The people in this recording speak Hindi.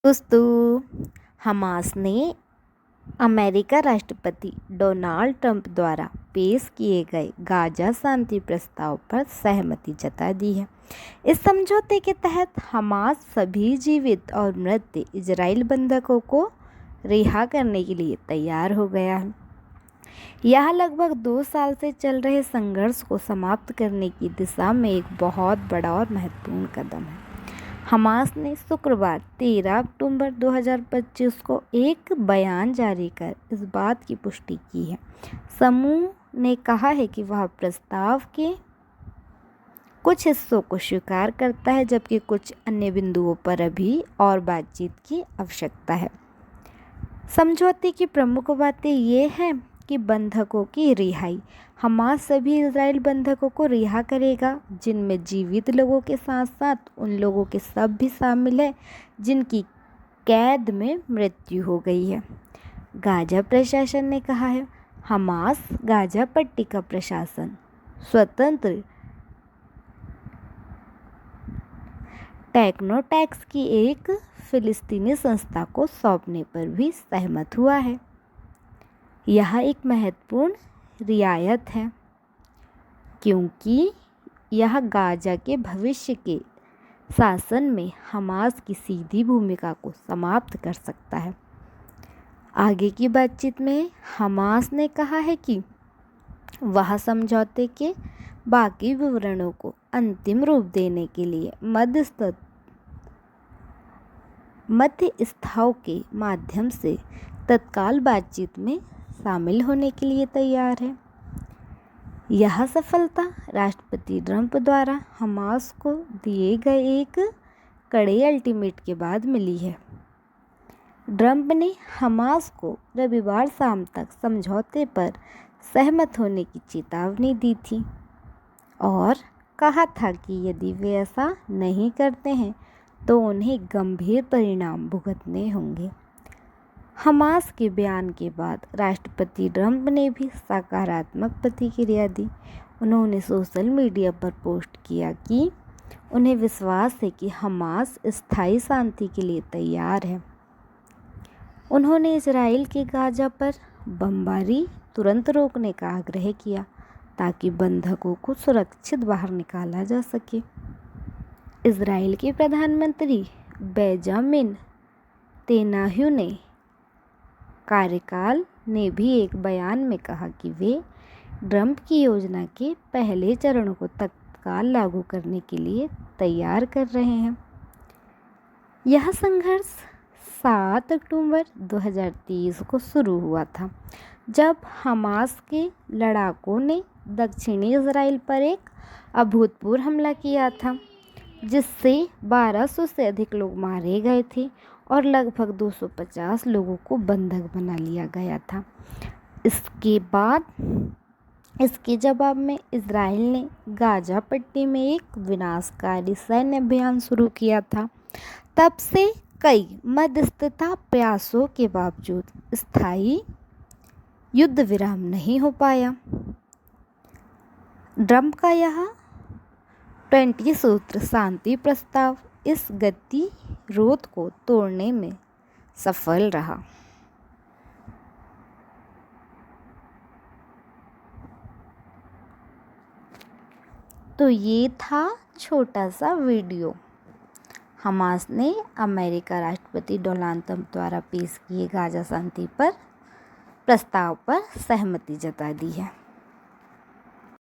दोस्तों, हमास ने अमेरिका राष्ट्रपति डोनाल्ड ट्रंप द्वारा पेश किए गए गाजा शांति प्रस्ताव पर सहमति जता दी है। इस समझौते के तहत हमास सभी जीवित और मृत इजराइल बंधकों को रिहा करने के लिए तैयार हो गया है। यह लगभग 2 साल से चल रहे संघर्ष को समाप्त करने की दिशा में एक बहुत बड़ा और महत्वपूर्ण कदम है। हमास ने शुक्रवार 13 अक्टूबर 2025 को एक बयान जारी कर इस बात की पुष्टि की है। समूह ने कहा है कि वह प्रस्ताव के कुछ हिस्सों को स्वीकार करता है, जबकि कुछ अन्य बिंदुओं पर अभी और बातचीत की आवश्यकता है। समझौते की प्रमुख बातें ये हैं कि बंधकों की रिहाई। हमास सभी इजराइल बंधकों को रिहा करेगा, जिनमें जीवित लोगों के साथ साथ उन लोगों के शव भी शामिल है जिनकी कैद में मृत्यु हो गई है। गाजा प्रशासन ने कहा है, हमास गाजा पट्टी का प्रशासन स्वतंत्र टेक्नोटैक्स की एक फिलिस्तीनी संस्था को सौंपने पर भी सहमत हुआ है। यह एक महत्वपूर्ण रियायत है क्योंकि यह गाजा के भविष्य के शासन में हमास की सीधी भूमिका को समाप्त कर सकता है। आगे की बातचीत में हमास ने कहा है कि वह समझौते के बाकी विवरणों को अंतिम रूप देने के लिए मध्यस्थों के माध्यम से तत्काल बातचीत में शामिल होने के लिए तैयार है। यह सफलता राष्ट्रपति ट्रंप द्वारा हमास को दिए गए एक कड़े अल्टीमेट के बाद मिली है। ट्रंप ने हमास को रविवार शाम तक समझौते पर सहमत होने की चेतावनी दी थी और कहा था कि यदि वे ऐसा नहीं करते हैं तो उन्हें गंभीर परिणाम भुगतने होंगे। हमास के बयान के बाद राष्ट्रपति ट्रंप ने भी सकारात्मक प्रतिक्रिया दी। उन्होंने सोशल मीडिया पर पोस्ट किया कि उन्हें विश्वास है कि हमास स्थायी शांति के लिए तैयार है। उन्होंने इजराइल के गाजा पर बमबारी तुरंत रोकने का आग्रह किया ताकि बंधकों को सुरक्षित बाहर निकाला जा सके। इजराइल के प्रधानमंत्री बेंजामिन नेतन्याहू ने कार्यकाल ने भी एक बयान में कहा कि वे ट्रंप की योजना के पहले चरण को तत्काल लागू करने के लिए तैयार कर रहे हैं। यह संघर्ष 7 अक्टूबर 2023 को शुरू हुआ था, जब हमास के लड़ाकों ने दक्षिणी इजराइल पर एक अभूतपूर्व हमला किया था, जिससे 1200 से अधिक लोग मारे गए थे और लगभग 250 लोगों को बंधक बना लिया गया था। इसके जवाब में इजराइल ने गाजा पट्टी में एक विनाशकारी सैन्य अभियान शुरू किया था। तब से कई मध्यस्थता प्रयासों के बावजूद स्थायी युद्ध विराम नहीं हो पाया। ट्रंप का यह 20 सूत्र शांति प्रस्ताव इस गतिरोध को तोड़ने में सफल रहा। तो ये था छोटा सा वीडियो। हमास ने अमेरिका राष्ट्रपति डोनाल्ड ट्रंप द्वारा पेश किए गाजा शांति पर प्रस्ताव पर सहमति जता दी है।